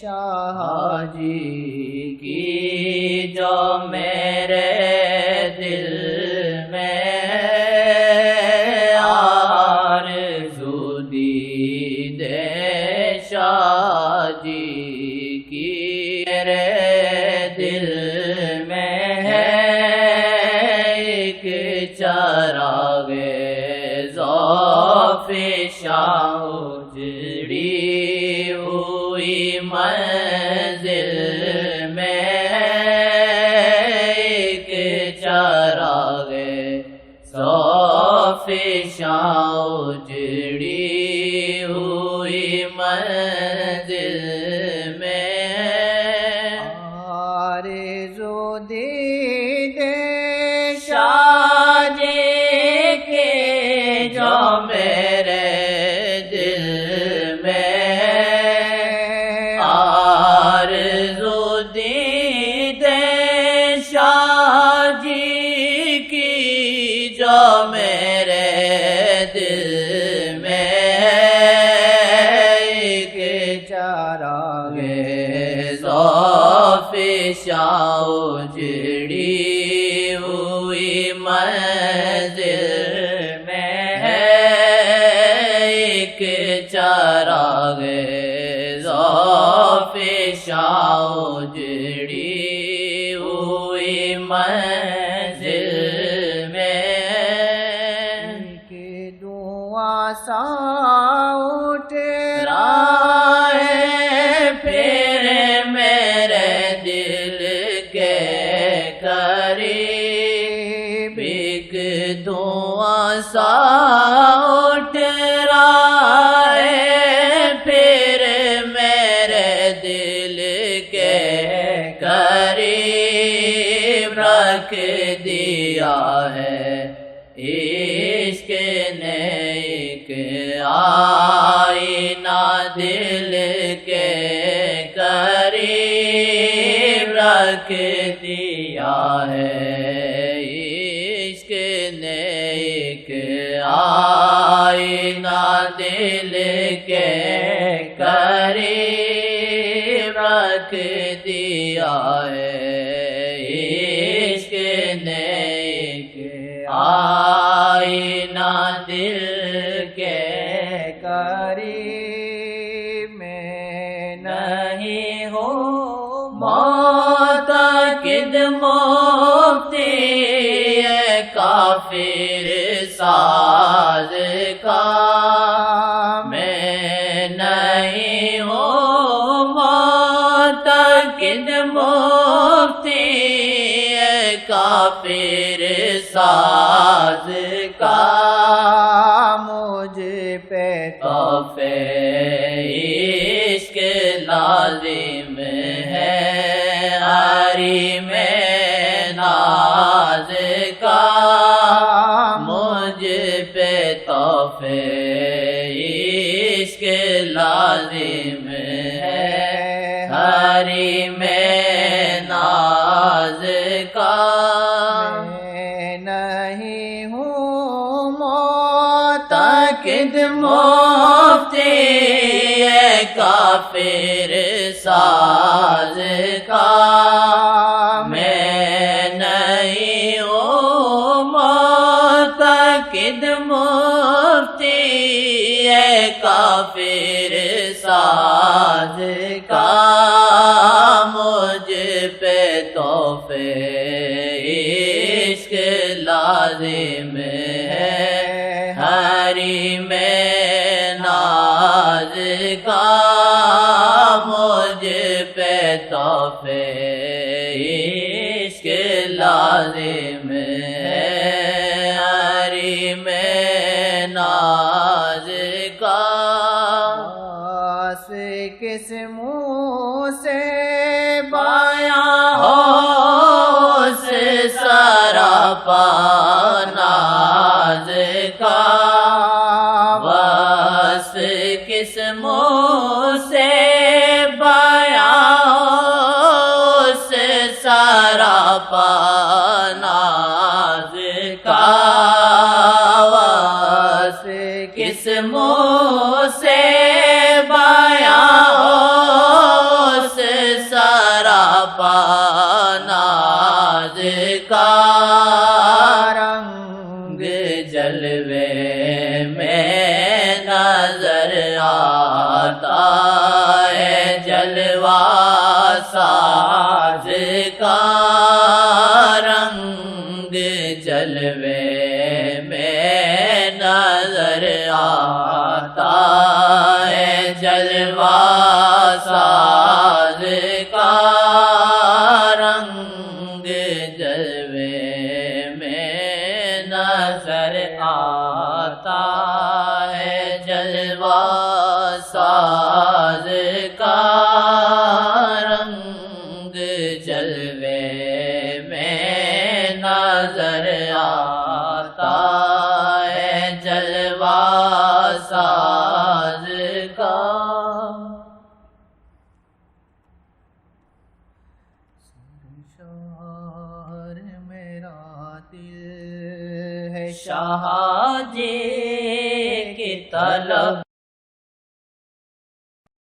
شاہ جی کی جو میرے دل میں آرزو دید شاہ جی کی میرے دل میں ہے ایک چراغ ذوف شاہ اجڑی ہوئی منزل میں ایک چراغ ذوف شاہ اجڑی ہوئی منزل میں آرزو دید شاہ جی کے جو میرے دل میں آرزو دید شاہ جی کی جو میرے دل میں ایک چراغ ذوف شاہ اجڑی ہوئی منزل میں ہے ایک چراغ ذوف شاہ اجڑی ہوئی منزل میں کہ دعا سا اٹھ رہا ہے پھر میرے دل کے قریب ایک دعا سا اٹھ رہا ہے پھر میرے دل کے قریب رکھ دیا ہے عشق نے ایک آئینہ دل کے قریب رکھ دیا ہے عشق نے ایک آئینہ دل کے قریب رکھ دیا ہے عشق نے ایک آئینہ دل کے قریب میں نہیں ہوں موت کد مفتی کافر ساز کا میں نہیں ہوں موت کد مفتی کافر ساز کا مجھ پہ تحفے عشق لازم ہے ہری میں ناز کا مجھ پہ تحفے عشق لازم ہے ہری میں ناز کا میں نہیں ہوں معتقد مفتی کافر ساز کا میں نہیں ہوں معتقد مفتی کافر ساز کا مجھ پہ تحفے عشق لازم ہے ہری میں ناز کا مجھ پہ تحفے عشق لازم ہے ہری میں ناز کا کس منہ سے بیاں ہو سے سراپا ناز کا بس کس منہ سے بیاں ہو سے سراپا ناز کا بس کس منہ سے بیاں ہو ناز کا رنگ جلوے میں نظر آتا ہے، جلوہ ساز کا رنگ جلوے میں نظر آتا ہے، جلوہ ساز کا رنگ جلوے میں نظر آتا ہے، جلوہ ساز کا رنگ جلوے میں نظر آتا ہے، جلوہ ساز کا۔ سرشار میرا دل ہے شاہ جی کی طلب